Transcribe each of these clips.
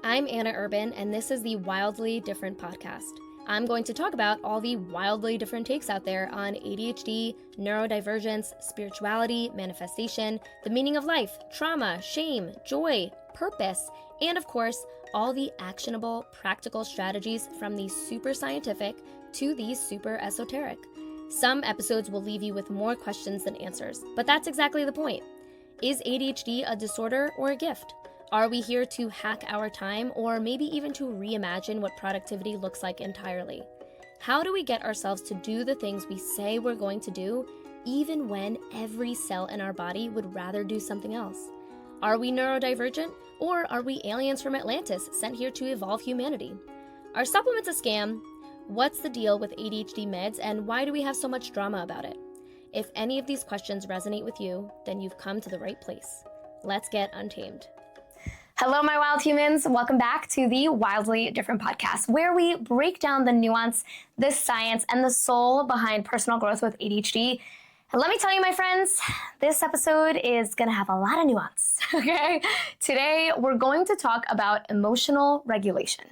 I'm Anna Urban, and this is the Wildly Different podcast. I'm going to talk about all the wildly different takes out there on ADHD, neurodivergence, spirituality, manifestation, the meaning of life, trauma, shame, joy, purpose, and of course, all the actionable, practical strategies from the super scientific to the super esoteric. Some episodes will leave you with more questions than answers, but that's exactly the point. Is ADHD a disorder or a gift? Are we here to hack our time or maybe even to reimagine what productivity looks like entirely? How do we get ourselves to do the things we say we're going to do, even when every cell in our body would rather do something else? Are we neurodivergent, or are we aliens from Atlantis sent here to evolve humanity? Are supplements a scam? What's the deal with ADHD meds, and why do we have so much drama about it? If any of these questions resonate with you, then you've come to the right place. Let's get untamed. Hello, my wild humans. Welcome back to the Wildly Different podcast, where we break down the nuance, the science, and the soul behind personal growth with ADHD. And let me tell you, my friends, this episode is going to have a lot of nuance, okay? Today, we're going to talk about emotional regulation.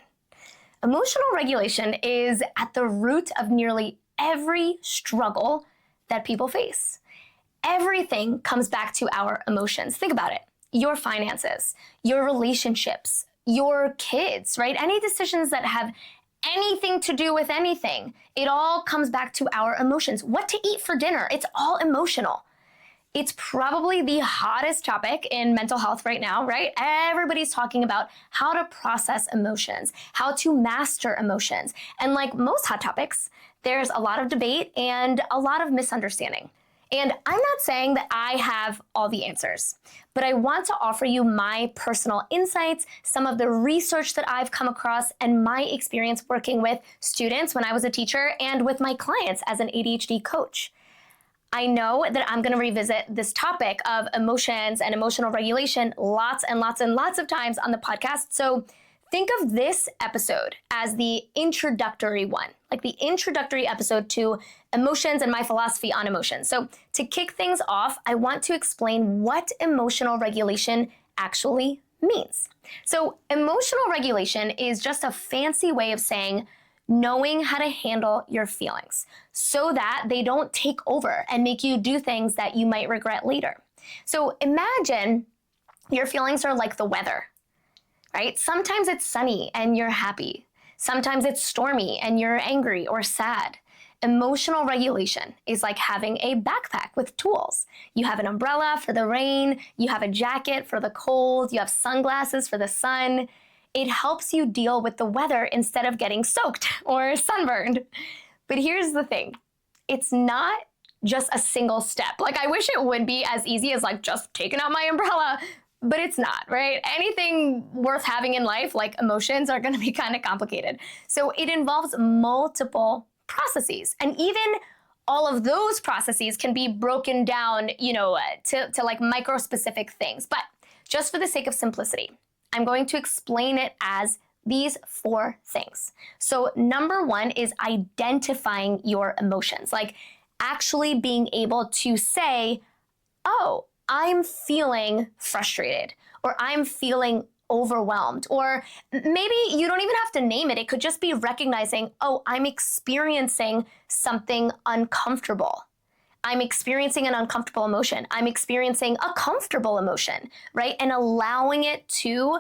Emotional regulation is at the root of nearly every struggle that people face. Everything comes back to our emotions. Think about it. Your finances, your relationships, your kids, right? Any decisions that have anything to do with anything, it all comes back to our emotions. What to eat for dinner, it's all emotional. It's probably the hottest topic in mental health right now, right? Everybody's talking about how to process emotions, how to master emotions. And like most hot topics, there's a lot of debate and a lot of misunderstanding. And I'm not saying that I have all the answers, but I want to offer you my personal insights, some of the research that I've come across, and my experience working with students when I was a teacher and with my clients as an ADHD coach. I know that I'm going to revisit this topic of emotions and emotional regulation lots and lots and lots of times on the podcast. So think of this episode as the introductory one, like the introductory episode to emotions and my philosophy on emotions. So to kick things off, I want to explain what emotional regulation actually means. So emotional regulation is just a fancy way of saying knowing how to handle your feelings so that they don't take over and make you do things that you might regret later. So imagine your feelings are like the weather, right? Sometimes it's sunny and you're happy. Sometimes it's stormy and you're angry or sad. Emotional regulation is like having a backpack with tools. You have an umbrella for the rain, you have a jacket for the cold, you have sunglasses for the sun. It helps you deal with the weather instead of getting soaked or sunburned. But here's the thing, it's not just a single step. Like I wish it would be as easy as like just taking out my umbrella, but it's not, right? Anything worth having in life, like emotions, are going to be kind of complicated. So it involves multiple processes. And even all of those processes can be broken down, to like micro-specific things. But just for the sake of simplicity, I'm going to explain it as these 4 things. So number 1 is identifying your emotions, like actually being able to say, oh, I'm feeling frustrated, or I'm feeling overwhelmed, or maybe you don't even have to name it. It could just be recognizing, oh, I'm experiencing something uncomfortable. I'm experiencing an uncomfortable emotion. I'm experiencing a comfortable emotion, right? And allowing it to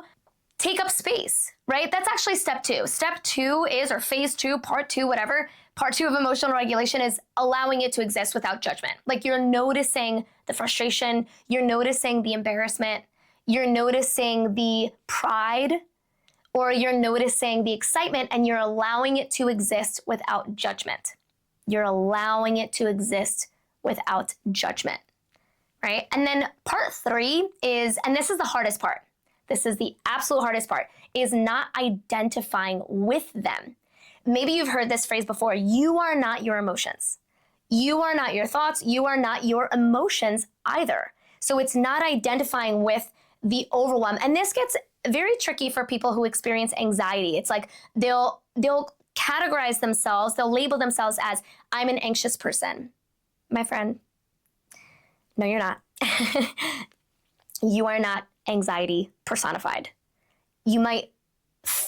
take up space, right? That's actually step 2. Step 2 is, or phase 2, part 2, whatever. Part 2 of emotional regulation is allowing it to exist without judgment. Like you're noticing the frustration, you're noticing the embarrassment, you're noticing the pride, or you're noticing the excitement, and you're allowing it to exist without judgment. You're allowing it to exist without judgment, right? And then part 3 is, and this is the hardest part, this is the absolute hardest part, is not identifying with them. Maybe you've heard this phrase before, you are not your emotions. You are not your thoughts, you are not your emotions either. So it's not identifying with the overwhelm. And this gets very tricky for people who experience anxiety. It's like they'll categorize themselves, they'll label themselves as, I'm an anxious person. My friend, no, you're not. You are not anxiety personified. You might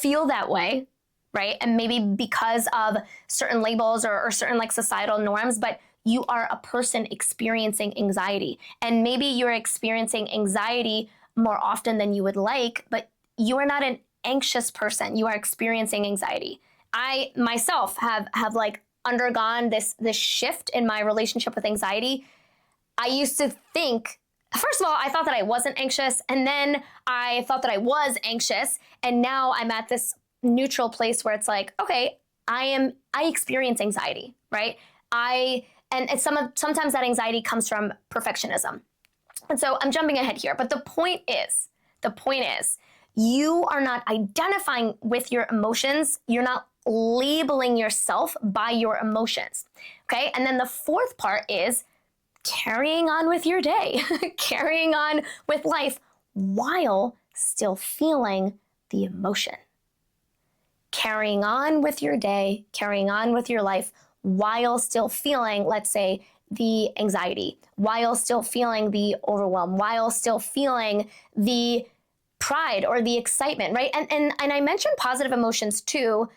feel that way, right? And maybe because of certain labels or certain like societal norms, but you are a person experiencing anxiety. And maybe you're experiencing anxiety more often than you would like, but you are not an anxious person. You are experiencing anxiety. I myself have like undergone this shift in my relationship with anxiety. I used to think, first of all, I thought that I wasn't anxious, and then I thought that I was anxious, and now I'm at this neutral place where it's like, okay, I experience anxiety, right? Sometimes that anxiety comes from perfectionism. And so I'm jumping ahead here, but the point is, you are not identifying with your emotions. You're not labeling yourself by your emotions, okay? And then the fourth part is carrying on with your day, carrying on with life while still feeling the emotion. Carrying on with your day, carrying on with your life while still feeling, let's say, the anxiety, while still feeling the overwhelm, while still feeling the pride or the excitement, right? And I mentioned positive emotions too,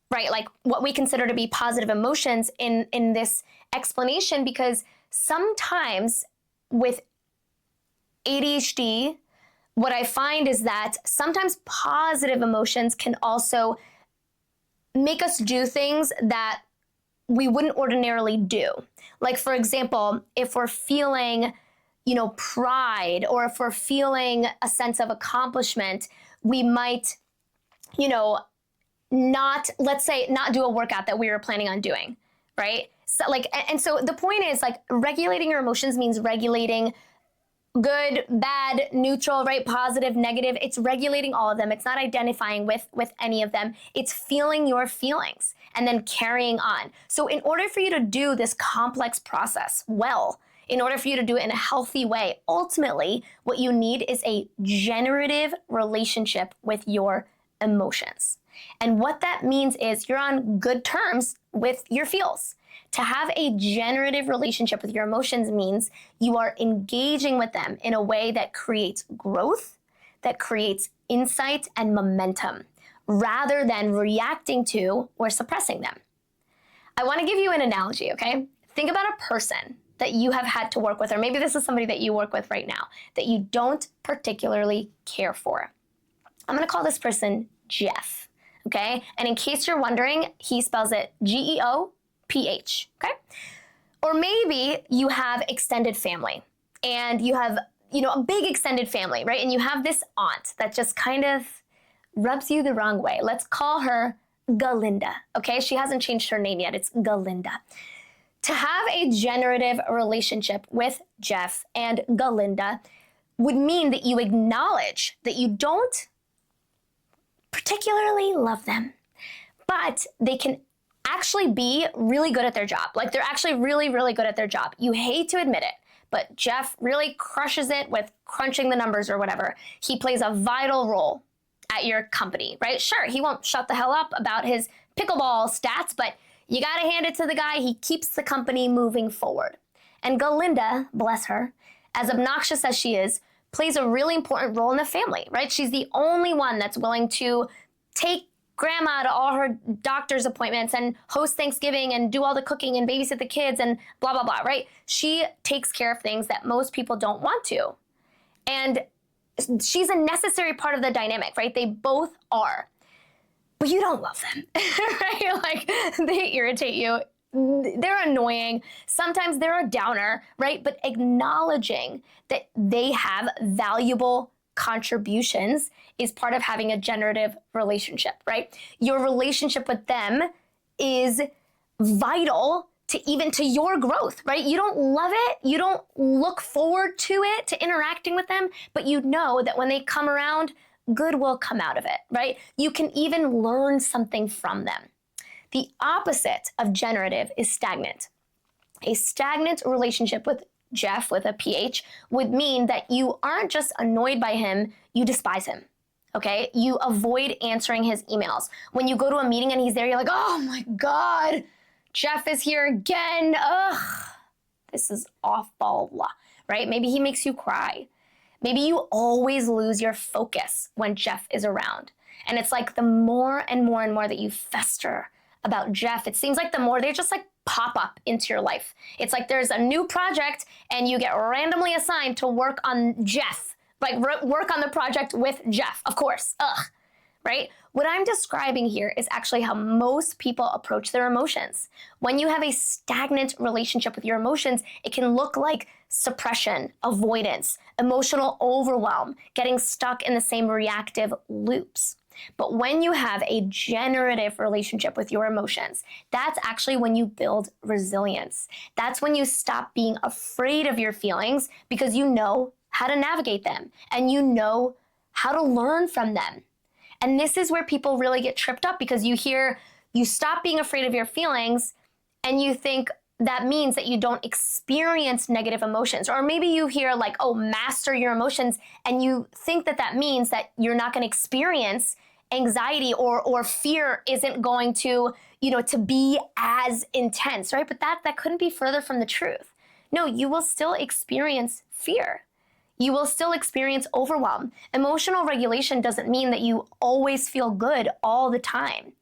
right? Like what we consider to be positive emotions in this explanation, because sometimes with ADHD, what I find is that sometimes positive emotions can also make us do things that we wouldn't ordinarily do. Like, for example, if we're feeling, pride, or if we're feeling a sense of accomplishment, we might, not do a workout that we were planning on doing, right? So so the point is, like, regulating your emotions means regulating good, bad, neutral, right? Positive, negative. It's regulating all of them. It's not identifying with any of them. It's feeling your feelings and then carrying on. So in order for you to do this complex process well, in order for you to do it in a healthy way, ultimately, what you need is a generative relationship with your emotions. And what that means is you're on good terms with your feels. To have a generative relationship with your emotions means you are engaging with them in a way that creates growth, that creates insight and momentum, rather than reacting to or suppressing them. I want to give you an analogy, okay? Think about a person that you have had to work with, or maybe this is somebody that you work with right now that you don't particularly care for. I'm going to call this person Jeff, okay? And in case you're wondering, he spells it Geoph, okay? Or maybe you have extended family and you have, a big extended family, right? And you have this aunt that just kind of rubs you the wrong way. Let's call her Galinda, okay? She hasn't changed her name yet. It's Galinda. To have a generative relationship with Jeff and Galinda would mean that you acknowledge that you don't particularly love them, but they can actually be really good at their job. Like, they're actually really, really good at their job. You hate to admit it, but Jeff really crushes it with crunching the numbers or whatever. He plays a vital role at your company, right? Sure, he won't shut the hell up about his pickleball stats, but you gotta hand it to the guy. He keeps the company moving forward. And Galinda, bless her, as obnoxious as she is, plays a really important role in the family, right? She's the only one that's willing to take grandma to all her doctor's appointments and host Thanksgiving and do all the cooking and babysit the kids and blah, blah, blah, right? She takes care of things that most people don't want to. And she's a necessary part of the dynamic, right? They both are. But you don't love them, right? Like, they irritate you. They're annoying. Sometimes they're a downer, right? But acknowledging that they have valuable contributions is part of having a generative relationship, right? Your relationship with them is vital to your growth, right? You don't love it. You don't look forward to it, to interacting with them, but you know that when they come around, good will come out of it, right? You can even learn something from them. The opposite of generative is stagnant. A stagnant relationship with Jeff, with a PH, would mean that you aren't just annoyed by him, you despise him, okay? You avoid answering his emails. When you go to a meeting and he's there, you're like, oh my God, Jeff is here again. Ugh, this is awful, right? Maybe he makes you cry. Maybe you always lose your focus when Jeff is around. And it's like the more and more and more that you fester about Jeff, it seems like the more they just like pop up into your life. It's like there's a new project and you get randomly assigned to work on Jeff, like work on the project with Jeff, of course, right? What I'm describing here is actually how most people approach their emotions. When you have a stagnant relationship with your emotions, it can look like suppression, avoidance, emotional overwhelm, getting stuck in the same reactive loops. But when you have a generative relationship with your emotions, that's actually when you build resilience. That's when you stop being afraid of your feelings because you know how to navigate them and you know how to learn from them. And this is where people really get tripped up because you stop being afraid of your feelings and you think that means that you don't experience negative emotions. Or maybe you hear like, oh, master your emotions, and you think that that means that you're not going to experience anxiety or fear isn't going to, to be as intense, right? But that couldn't be further from the truth. No, you will still experience fear. You will still experience overwhelm. Emotional regulation doesn't mean that you always feel good all the time,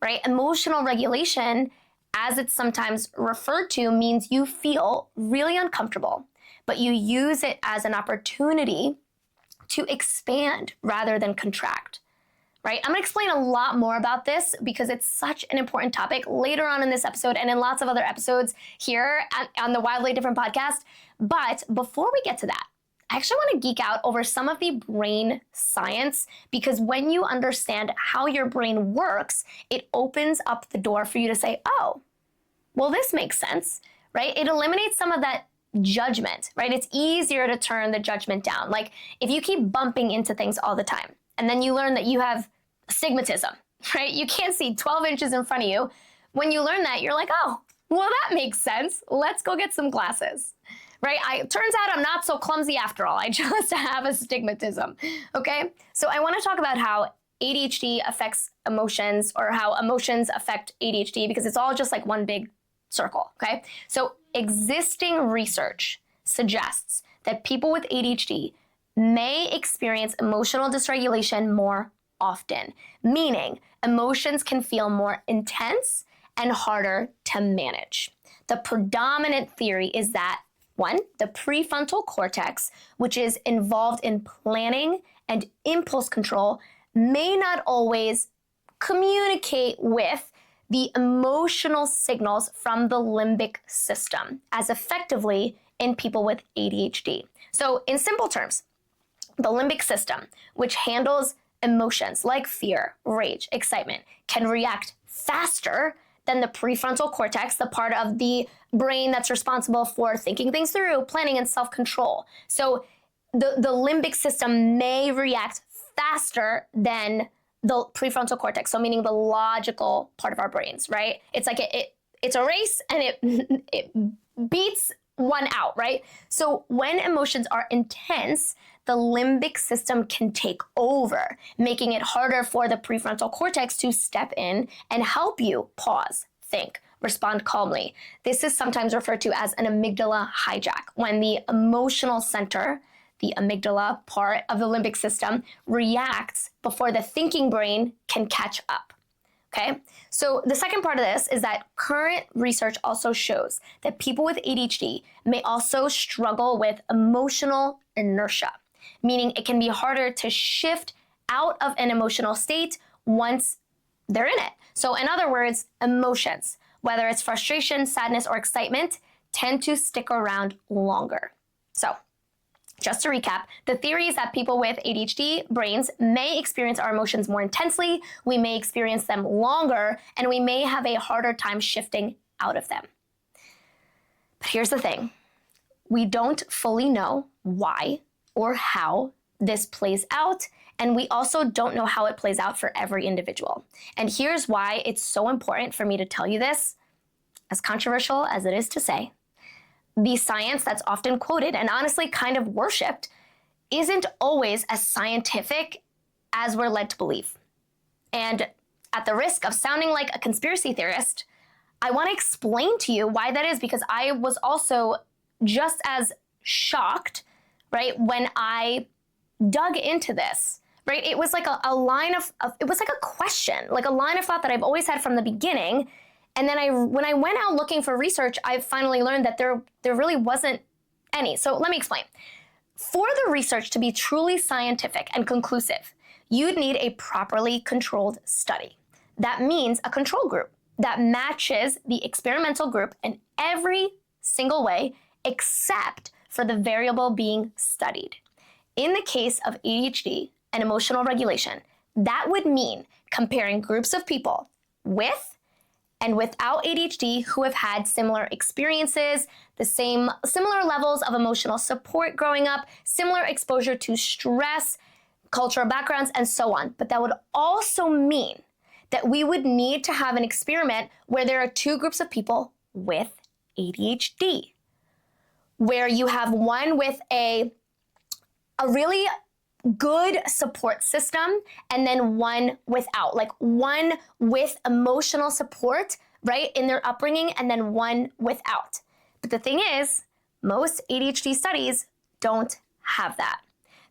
right? Emotional regulation, as it's sometimes referred to, means you feel really uncomfortable, but you use it as an opportunity to expand rather than contract, right? I'm gonna explain a lot more about this because it's such an important topic later on in this episode and in lots of other episodes here on the Wildly Different podcast. But before we get to that, I actually want to geek out over some of the brain science because when you understand how your brain works, it opens up the door for you to say, oh, well, this makes sense, right? It eliminates some of that judgment, right? It's easier to turn the judgment down. Like if you keep bumping into things all the time and then you learn that you have astigmatism, right? You can't see 12 inches in front of you. When you learn that, you're like, oh, well, that makes sense. Let's go get some glasses. Right? Turns out I'm not so clumsy after all. I just have astigmatism, okay? So I want to talk about how ADHD affects emotions or how emotions affect ADHD because it's all just like one big circle, okay? So existing research suggests that people with ADHD may experience emotional dysregulation more often, meaning emotions can feel more intense and harder to manage. The predominant theory is that one, the prefrontal cortex, which is involved in planning and impulse control, may not always communicate with the emotional signals from the limbic system as effectively in people with ADHD. So in simple terms, the limbic system, which handles emotions like fear, rage, excitement, can react faster than the prefrontal cortex, the part of the brain that's responsible for thinking things through, planning, and self-control. So the limbic system may react faster than the prefrontal cortex, so meaning the logical part of our brains, right? It's like it's a race and it beats one out, right? So when emotions are intense, the limbic system can take over, making it harder for the prefrontal cortex to step in and help you pause, think, respond calmly. This is sometimes referred to as an amygdala hijack, when the emotional center, the amygdala part of the limbic system, reacts before the thinking brain can catch up. Okay, so the second part of this is that current research also shows that people with ADHD may also struggle with emotional inertia, meaning it can be harder to shift out of an emotional state once they're in it. So in other words, emotions, whether it's frustration, sadness, or excitement, tend to stick around longer. So just to recap, the theory is that people with ADHD brains may experience our emotions more intensely, we may experience them longer, and we may have a harder time shifting out of them. But here's the thing. We don't fully know why or how this plays out, and we also don't know how it plays out for every individual. And here's why it's so important for me to tell you this, as controversial as it is to say. The science that's often quoted and honestly kind of worshipped isn't always as scientific as we're led to believe. And at the risk of sounding like a conspiracy theorist, I want to explain to you why that is, because I was also just as shocked right? When I dug into this, right? It was like a line of it was like a question, like a line of thought that I've always had from the beginning. And then when I went out looking for research, I finally learned that there really wasn't any. So let me explain. For the research to be truly scientific and conclusive, you'd need a properly controlled study. That means a control group that matches the experimental group in every single way except for the variable being studied. In the case of ADHD and emotional regulation, that would mean comparing groups of people with and without ADHD who have had similar experiences, similar levels of emotional support growing up, similar exposure to stress, cultural backgrounds, and so on. But that would also mean that we would need to have an experiment where there are two groups of people with ADHD, where you have one with a really good support system and then one without, like one with emotional support, right, in their upbringing and then one without. But the thing is, most ADHD studies don't have that.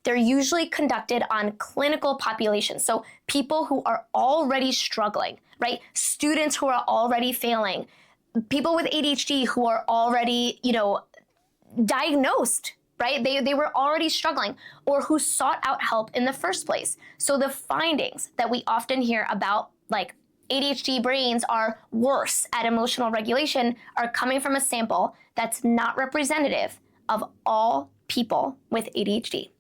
They're usually conducted on clinical populations. So people who are already struggling, right? Students who are already failing, people with ADHD who are already, diagnosed, right? They were already struggling or who sought out help in the first place. So the findings that we often hear about, like ADHD brains are worse at emotional regulation, are coming from a sample that's not representative of all people with ADHD.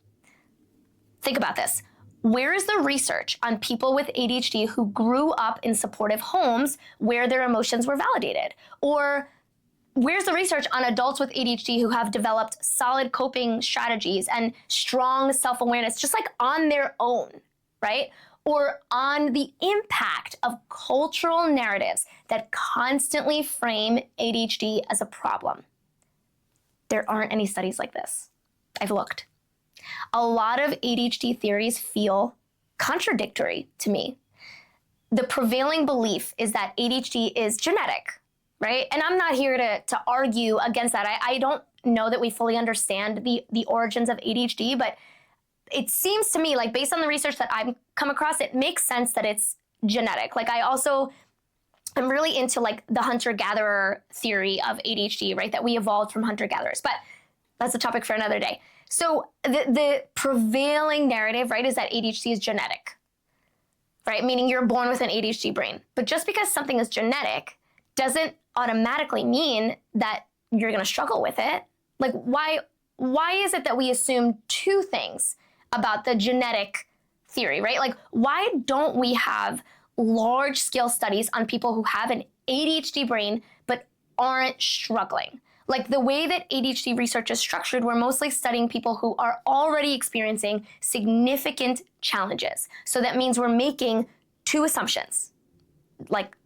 Think about this. Where is the research on people with ADHD who grew up in supportive homes where their emotions were validated? Or where's the research on adults with ADHD who have developed solid coping strategies and strong self-awareness just like on their own, right? Or on the impact of cultural narratives that constantly frame ADHD as a problem? There aren't any studies like this. I've looked. A lot of ADHD theories feel contradictory to me. The prevailing belief is that ADHD is genetic, right? And I'm not here to argue against that. I don't know that we fully understand the origins of ADHD, but it seems to me, like based on the research that I've come across, it makes sense that it's genetic. Like I'm really into like the hunter-gatherer theory of ADHD, right? That we evolved from hunter-gatherers, but that's a topic for another day. So the prevailing narrative, right, is that ADHD is genetic, right? Meaning you're born with an ADHD brain. But just because something is genetic doesn't automatically mean that you're going to struggle with it. Like why is it that we assume two things about the genetic theory, right? Like why don't we have large scale studies on people who have an ADHD brain but aren't struggling? Like the way that ADHD research is structured, we're mostly studying people who are already experiencing significant challenges. So that means we're making two assumptions, like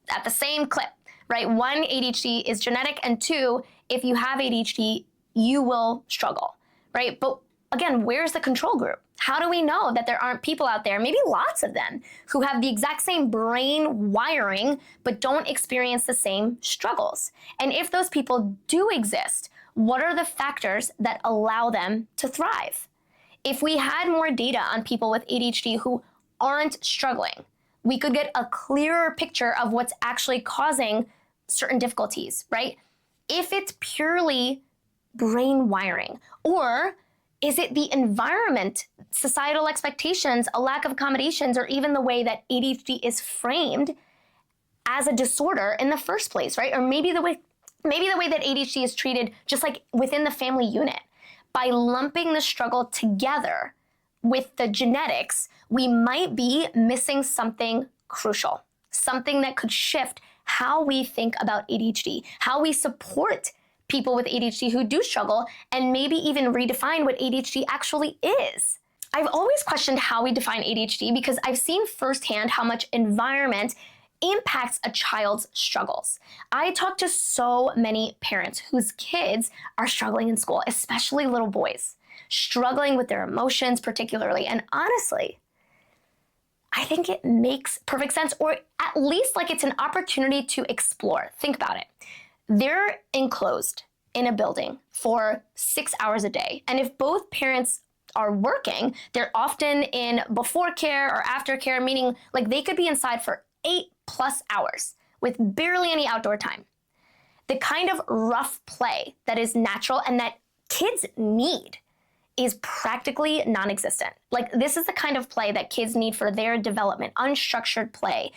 at the same clip, right? One, ADHD is genetic, and two, if you have ADHD, you will struggle, right? But again, where's the control group? How do we know that there aren't people out there, maybe lots of them, who have the exact same brain wiring but don't experience the same struggles? And if those people do exist, what are the factors that allow them to thrive? If we had more data on people with ADHD who aren't struggling, we could get a clearer picture of what's actually causing certain difficulties, right? If it's purely brain wiring, or is it the environment, societal expectations, a lack of accommodations, or even the way that ADHD is framed as a disorder in the first place, right? Or maybe the way that ADHD is treated just like within the family unit. By lumping the struggle together with the genetics, we might be missing something crucial, something that could shift how we think about ADHD, how we support people with ADHD who do struggle, and maybe even redefine what ADHD actually is. I've always questioned how we define ADHD because I've seen firsthand how much environment impacts a child's struggles. I talk to so many parents whose kids are struggling in school, especially little boys, struggling with their emotions particularly. And honestly, I think it makes perfect sense, or at least like it's an opportunity to explore. Think about it. They're enclosed in a building for 6 hours a day. And if both parents are working, they're often in before care or after care, meaning like they could be inside for 8+ hours with barely any outdoor time. The kind of rough play that is natural and that kids need is practically non-existent. Like this is the kind of play that kids need for their development, unstructured play,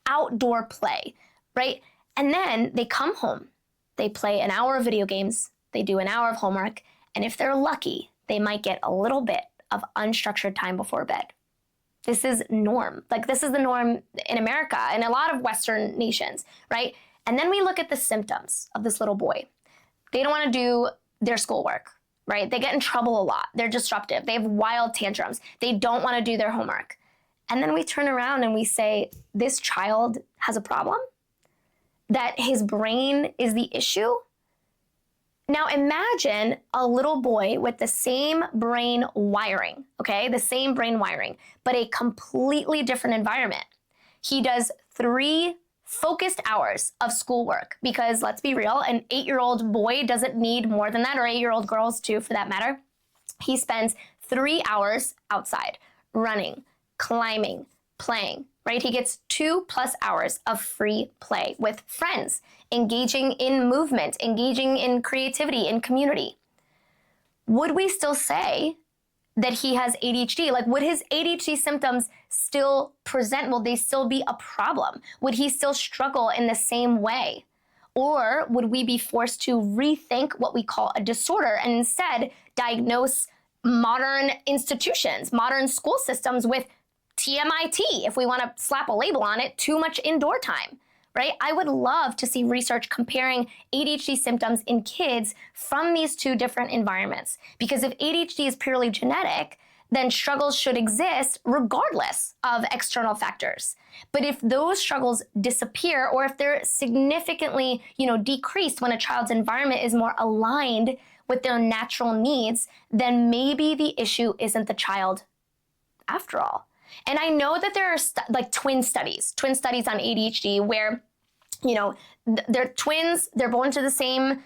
outdoor play, right? And then they come home, they play an hour of video games, they do an hour of homework, and if they're lucky, they might get a little bit of unstructured time before bed. This is norm. Like this is the norm in America and a lot of Western nations, right? And then we look at the symptoms of this little boy. They don't want to do their schoolwork, right? They get in trouble a lot. They're disruptive. They have wild tantrums. They don't want to do their homework. And then we turn around and we say, this child has a problem? That his brain is the issue? Now imagine a little boy with the same brain wiring, okay? The same brain wiring, but a completely different environment. He does 3 focused hours of schoolwork because let's be real, an 8-year-old boy doesn't need more than that, or 8-year-old girls too for that matter. He spends 3 hours outside, running, climbing, playing, right? He gets 2+ hours of free play with friends, engaging in movement, engaging in creativity, in community. Would we still say that he has ADHD? Like, would his ADHD symptoms still present? Will they still be a problem? Would he still struggle in the same way? Or would we be forced to rethink what we call a disorder and instead diagnose modern institutions, modern school systems with TMIT, if we want to slap a label on it, too much indoor time, right? I would love to see research comparing ADHD symptoms in kids from these 2 different environments. Because if ADHD is purely genetic, then struggles should exist regardless of external factors. But if those struggles disappear, or if they're significantly, decreased when a child's environment is more aligned with their natural needs, then maybe the issue isn't the child after all. And I know that there are twin studies on ADHD where, they're twins, they're born to the same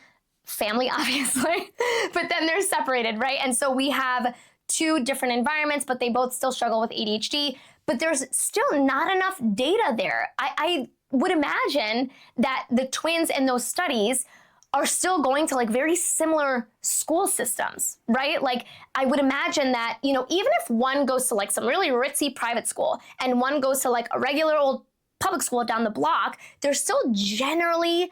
family, obviously, but then they're separated, right? And so we have 2 different environments, but they both still struggle with ADHD, but there's still not enough data there. I would imagine that the twins in those studies are still going to very similar school systems, right? Like I would imagine that, even if one goes to some really ritzy private school and one goes to a regular old public school down the block, they're still generally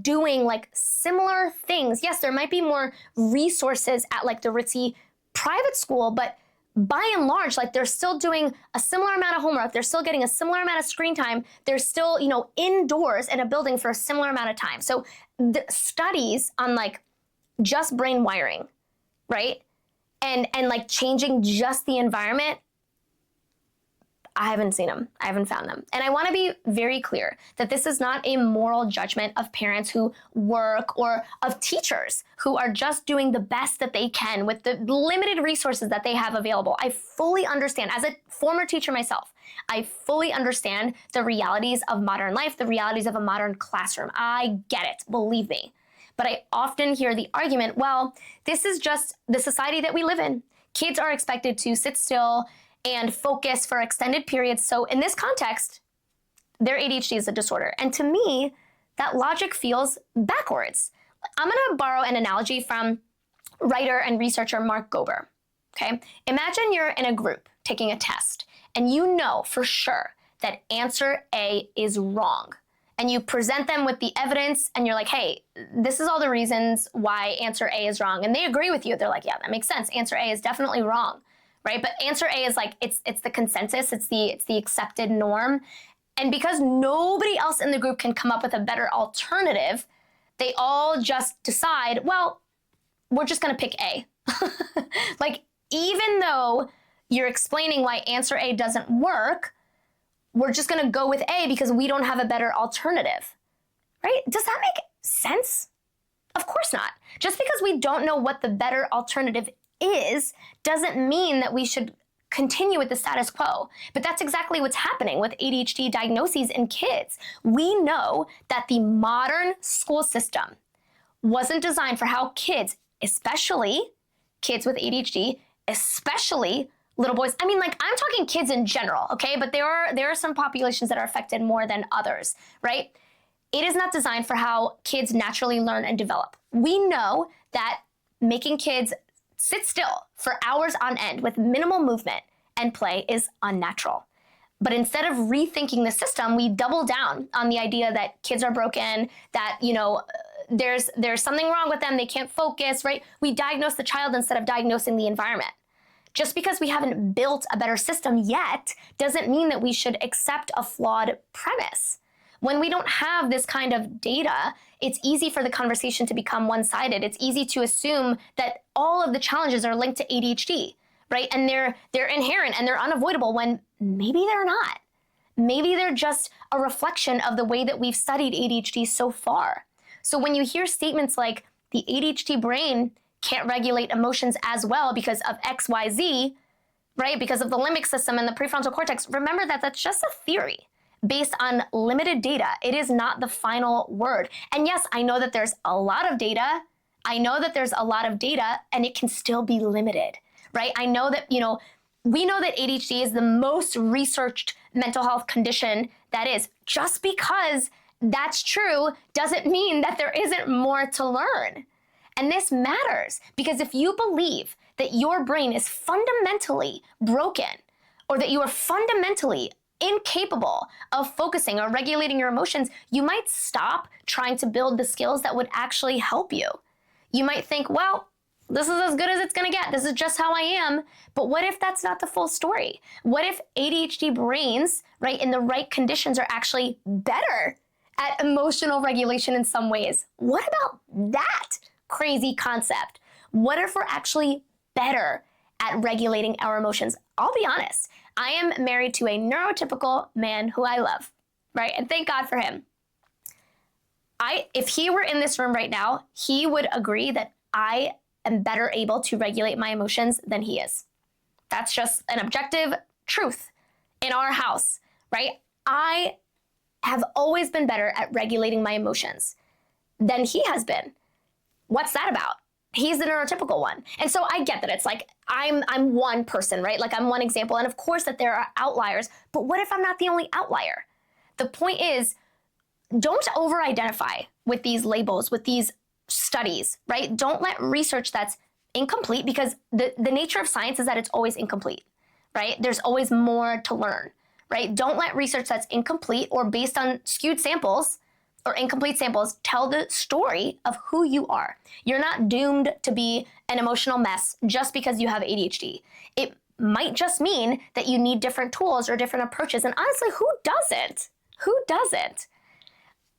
doing similar things. Yes, there might be more resources at the ritzy private school, but by and large, they're still doing a similar amount of homework. They're still getting a similar amount of screen time. They're still, indoors in a building for a similar amount of time. So the studies on just brain wiring, right? And changing just the environment, I haven't seen them. I haven't found them. And I want to be very clear that this is not a moral judgment of parents who work or of teachers who are just doing the best that they can with the limited resources that they have available. I fully understand, as a former teacher myself, I fully understand the realities of modern life, the realities of a modern classroom. I get it, believe me. But I often hear the argument, well, this is just the society that we live in. Kids are expected to sit still and focus for extended periods. So in this context, their ADHD is a disorder. And to me, that logic feels backwards. I'm gonna borrow an analogy from writer and researcher Mark Gober, okay? Imagine you're in a group taking a test and you know for sure that answer A is wrong. And you present them with the evidence and you're like, hey, this is all the reasons why answer A is wrong. And they agree with you. They're like, yeah, that makes sense. Answer A is definitely wrong. Right? But answer A is it's the consensus, it's the accepted norm. And because nobody else in the group can come up with a better alternative, they all just decide, well, we're just gonna pick A. Even though you're explaining why answer A doesn't work, we're just gonna go with A because we don't have a better alternative, right? Does that make sense? Of course not. Just because we don't know what the better alternative is doesn't mean that we should continue with the status quo. But that's exactly what's happening with ADHD diagnoses in kids. We know that the modern school system wasn't designed for how kids, especially kids with ADHD, especially little boys. I mean, like, I'm talking kids in general, okay? But there are some populations that are affected more than others, right? It is not designed for how kids naturally learn and develop. We know that making kids sit still for hours on end with minimal movement and play is unnatural. But instead of rethinking the system, we double down on the idea that kids are broken, that, there's something wrong with them, they can't focus, right? We diagnose the child instead of diagnosing the environment. Just because we haven't built a better system yet doesn't mean that we should accept a flawed premise. When we don't have this kind of data, it's easy for the conversation to become one-sided. It's easy to assume that all of the challenges are linked to ADHD, right? And they're inherent and they're unavoidable when maybe they're not. Maybe they're just a reflection of the way that we've studied ADHD so far. So when you hear statements like the ADHD brain can't regulate emotions as well because of XYZ, right? Because of the limbic system and the prefrontal cortex, remember that that's just a theory based on limited data. It is not the final word. And yes, I know that there's a lot of data. And it can still be limited, right? I know that, we know that ADHD is the most researched mental health condition that is. Just because that's true doesn't mean that there isn't more to learn. And this matters because if you believe that your brain is fundamentally broken or that you are fundamentally incapable of focusing or regulating your emotions, you might stop trying to build the skills that would actually help you. You might think, well, this is as good as it's going to get. This is just how I am. But what if that's not the full story? What if ADHD brains, right, in the right conditions are actually better at emotional regulation in some ways? What about that crazy concept? What if we're actually better at regulating our emotions? I'll be honest. I am married to a neurotypical man who I love, right? And thank God for him. If he were in this room right now, he would agree that I am better able to regulate my emotions than he is. That's just an objective truth in our house, right? I have always been better at regulating my emotions than he has been. What's that about? He's the neurotypical one. And so I get that it's like, I'm one person, right? Like I'm one example. And of course that there are outliers, but what if I'm not the only outlier? The point is, don't over-identify with these labels, with these studies, right? Don't let research that's incomplete, because the nature of science is that it's always incomplete, right? There's always more to learn, right? Don't let research that's incomplete or based on skewed samples or incomplete samples tell the story of who you are. You're not doomed to be an emotional mess just because you have ADHD. It might just mean that you need different tools or different approaches. And honestly, who doesn't? Who doesn't?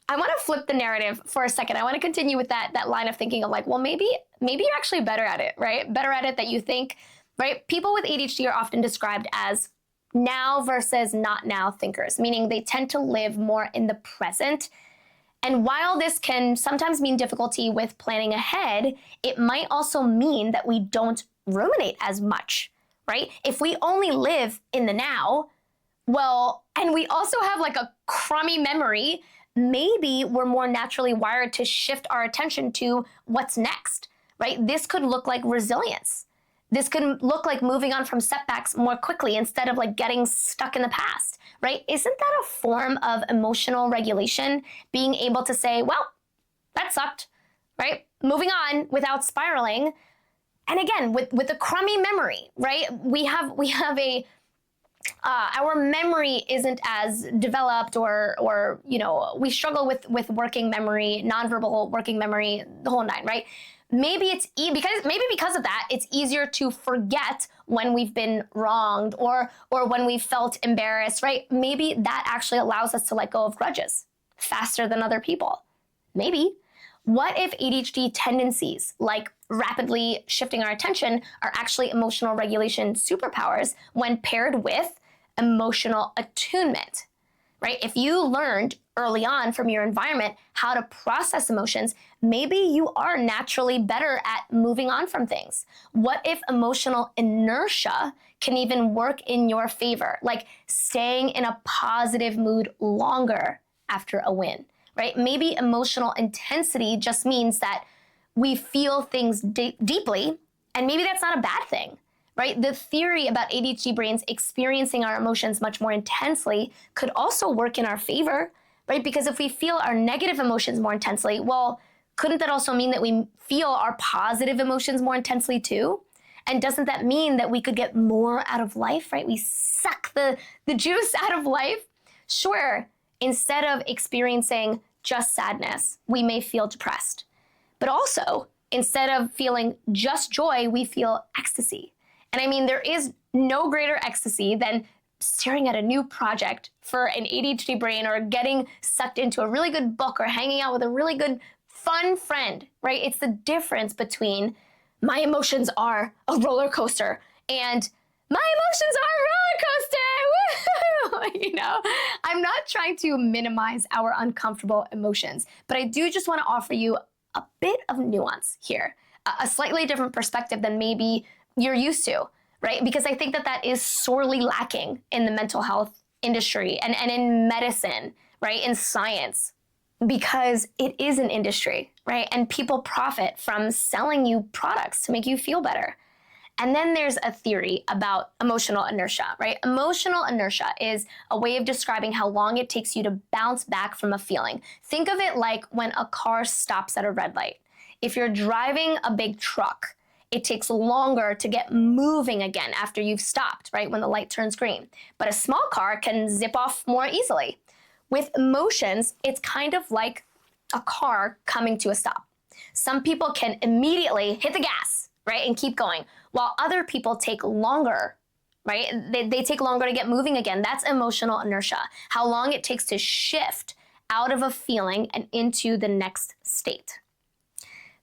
I want to flip the narrative for a second. I want to continue with that line of thinking of like, well, maybe you're actually better at it, right? Better at it that you think, right? People with ADHD are often described as now versus not now thinkers, meaning they tend to live more in the present. And while this can sometimes mean difficulty with planning ahead, it might also mean that we don't ruminate as much, right? If we only live in the now, well, and we also have like a crummy memory, maybe we're more naturally wired to shift our attention to what's next, right? This could look like resilience. This could look like moving on from setbacks more quickly instead of like getting stuck in the past, right? Isn't that a form of emotional regulation? Being able to say, well, that sucked, right? Moving on without spiraling. And again, with a crummy memory, right? We have our memory isn't as developed or we struggle with working memory, nonverbal working memory, the whole nine, right? Maybe because of that, it's easier to forget when we've been wronged or when we felt embarrassed, right? Maybe that actually allows us to let go of grudges faster than other people. Maybe. What if ADHD tendencies, like rapidly shifting our attention, are actually emotional regulation superpowers when paired with emotional attunement, right? If you learned early on from your environment how to process emotions, maybe you are naturally better at moving on from things. What if emotional inertia can even work in your favor, like staying in a positive mood longer after a win, right? Maybe emotional intensity just means that we feel things deeply, and maybe that's not a bad thing, right? The theory about ADHD brains experiencing our emotions much more intensely could also work in our favor, right? Because if we feel our negative emotions more intensely, well, couldn't that also mean that we feel our positive emotions more intensely too? And doesn't that mean that we could get more out of life, right? We suck the juice out of life. Sure, instead of experiencing just sadness, we may feel depressed. But also, instead of feeling just joy, we feel ecstasy. And I mean, there is no greater ecstasy than staring at a new project for an ADHD brain, or getting sucked into a really good book, or hanging out with a really good, fun friend, right? It's the difference between my emotions are a roller coaster and my emotions are a roller coaster. Woo! You know, I'm not trying to minimize our uncomfortable emotions, but I do just want to offer you a bit of nuance here, a slightly different perspective than maybe you're used to, right? Because I think that that is sorely lacking in the mental health industry and in medicine, right? In science, because it is an industry, right? And people profit from selling you products to make you feel better. And then there's a theory about emotional inertia, right? Emotional inertia is a way of describing how long it takes you to bounce back from a feeling. Think of it like when a car stops at a red light. If you're driving a big truck, it takes longer to get moving again after you've stopped, right? When the light turns green. But a small car can zip off more easily. With emotions, it's kind of like a car coming to a stop. Some people can immediately hit the gas, right, and keep going, while other people take longer, right? They take longer to get moving again. That's emotional inertia, how long it takes to shift out of a feeling and into the next state.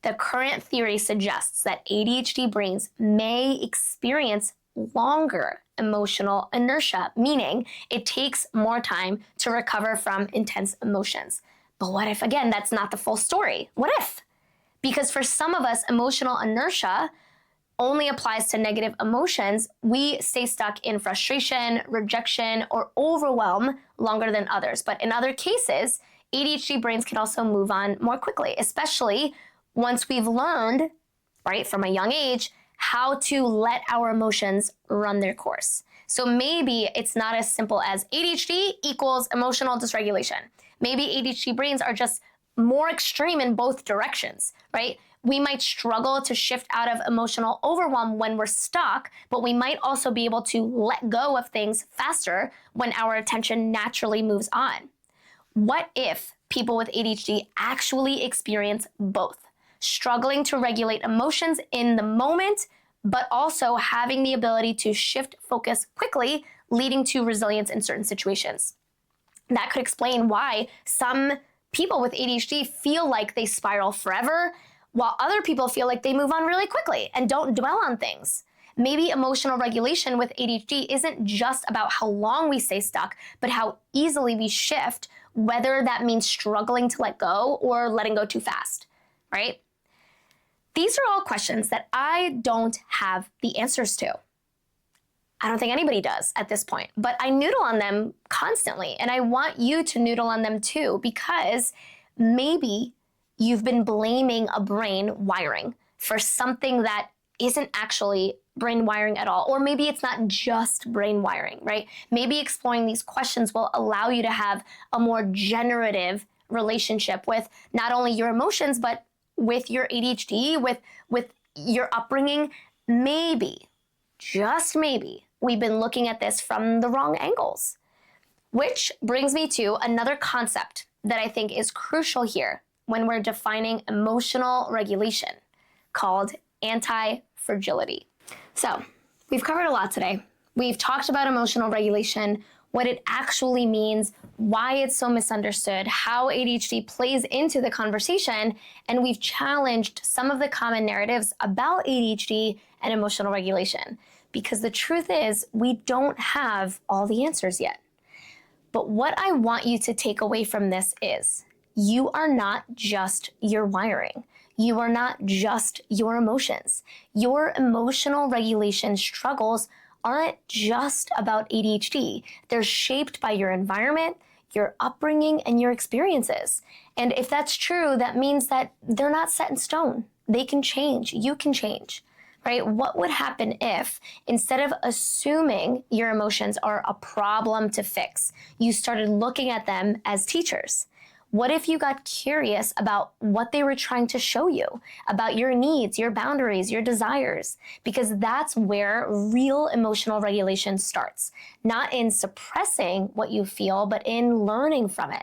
The current theory suggests that ADHD brains may experience longer emotional inertia, meaning it takes more time to recover from intense emotions. But what if, again, that's not the full story? What if? Because for some of us, emotional inertia only applies to negative emotions. We stay stuck in frustration, rejection, or overwhelm longer than others. But in other cases, ADHD brains can also move on more quickly, especially once we've learned, right, from a young age, how to let our emotions run their course. So maybe it's not as simple as ADHD equals emotional dysregulation. Maybe ADHD brains are just more extreme in both directions, right? We might struggle to shift out of emotional overwhelm when we're stuck, but we might also be able to let go of things faster when our attention naturally moves on. What if people with ADHD actually experience both? Struggling to regulate emotions in the moment, but also having the ability to shift focus quickly, leading to resilience in certain situations. That could explain why some people with ADHD feel like they spiral forever, while other people feel like they move on really quickly and don't dwell on things. Maybe emotional regulation with ADHD isn't just about how long we stay stuck, but how easily we shift, whether that means struggling to let go or letting go too fast, right? These are all questions that I don't have the answers to. I don't think anybody does at this point, but I noodle on them constantly, and I want you to noodle on them too, because maybe you've been blaming a brain wiring for something that isn't actually brain wiring at all, or maybe it's not just brain wiring, right? Maybe exploring these questions will allow you to have a more generative relationship with not only your emotions, but with your ADHD, with your upbringing. Maybe, just maybe, we've been looking at this from the wrong angles. Which brings me to another concept that I think is crucial here when we're defining emotional regulation, called anti-fragility. So, we've covered a lot today. We've talked about emotional regulation, what it actually means, why it's so misunderstood, how ADHD plays into the conversation, and we've challenged some of the common narratives about ADHD and emotional regulation. Because the truth is, we don't have all the answers yet. But what I want you to take away from this is, you are not just your wiring. You are not just your emotions. Your emotional regulation struggles aren't just about ADHD. They're shaped by your environment, your upbringing, and your experiences. And if that's true, that means that they're not set in stone. they can change. You can change, right? What would happen if, instead of assuming your emotions are a problem to fix, you started looking at them as teachers? What if you got curious about what they were trying to show you, about your needs, your boundaries, your desires? Because that's where real emotional regulation starts, not in suppressing what you feel, but in learning from it.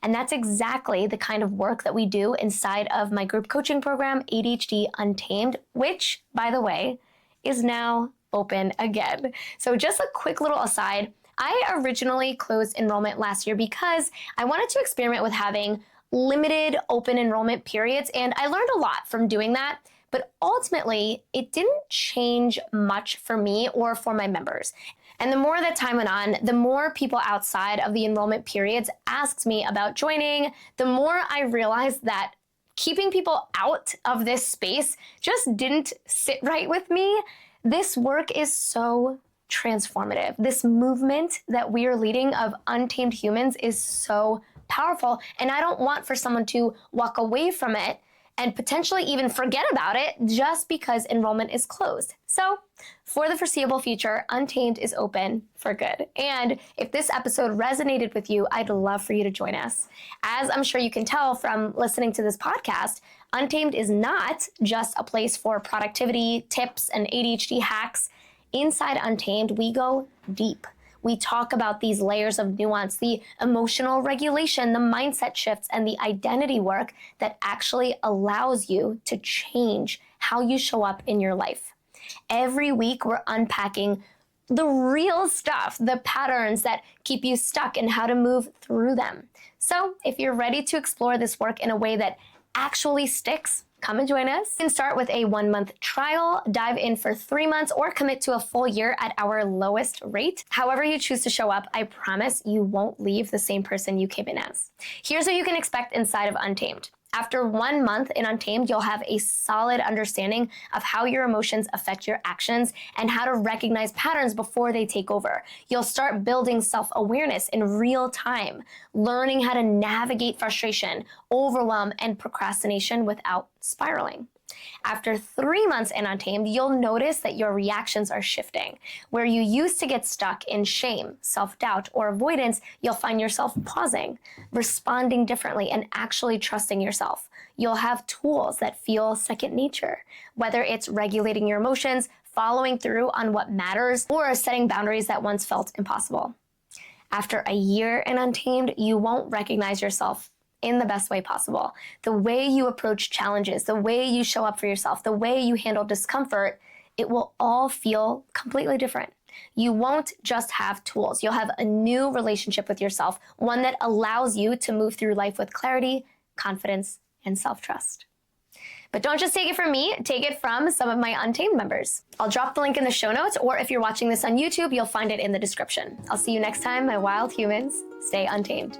And that's exactly the kind of work that we do inside of my group coaching program, ADHD Untamed, which, by the way, is now open again. So just a quick little aside, I originally closed enrollment last year because I wanted to experiment with having limited open enrollment periods, and I learned a lot from doing that. But ultimately, it didn't change much for me or for my members. And the more that time went on, the more people outside of the enrollment periods asked me about joining, the more I realized that keeping people out of this space just didn't sit right with me. This work is so transformative. This movement that we are leading of untamed humans is so powerful. And I don't want for someone to walk away from it and potentially even forget about it just because enrollment is closed. So for the foreseeable future, Untamed is open for good. And if this episode resonated with you, I'd love for you to join us. As I'm sure you can tell from listening to this podcast, Untamed is not just a place for productivity, tips, and ADHD hacks. Inside Untamed, we go deep. We talk about these layers of nuance, the emotional regulation, the mindset shifts, and the identity work that actually allows you to change how you show up in your life. Every week, we're unpacking the real stuff, the patterns that keep you stuck and how to move through them. So if you're ready to explore this work in a way that actually sticks, come and join us. You can start with a 1-month trial, dive in for 3 months, or commit to a full year at our lowest rate. However you choose to show up, I promise you won't leave the same person you came in as. Here's what you can expect inside of Untamed. After 1 month in Untamed, you'll have a solid understanding of how your emotions affect your actions and how to recognize patterns before they take over. You'll start building self-awareness in real time, learning how to navigate frustration, overwhelm, and procrastination without spiraling. After 3 months in Untamed, you'll notice that your reactions are shifting. Where you used to get stuck in shame, self-doubt, or avoidance, you'll find yourself pausing, responding differently, and actually trusting yourself. You'll have tools that feel second nature, whether it's regulating your emotions, following through on what matters, or setting boundaries that once felt impossible. After a year in Untamed, you won't recognize yourself in the best way possible. The way you approach challenges, the way you show up for yourself, the way you handle discomfort, it will all feel completely different. You won't just have tools. You'll have a new relationship with yourself, one that allows you to move through life with clarity, confidence, and self-trust. But don't just take it from me, take it from some of my Untamed members. I'll drop the link in the show notes, or if you're watching this on YouTube, you'll find it in the description. I'll see you next time, my wild humans. Stay untamed.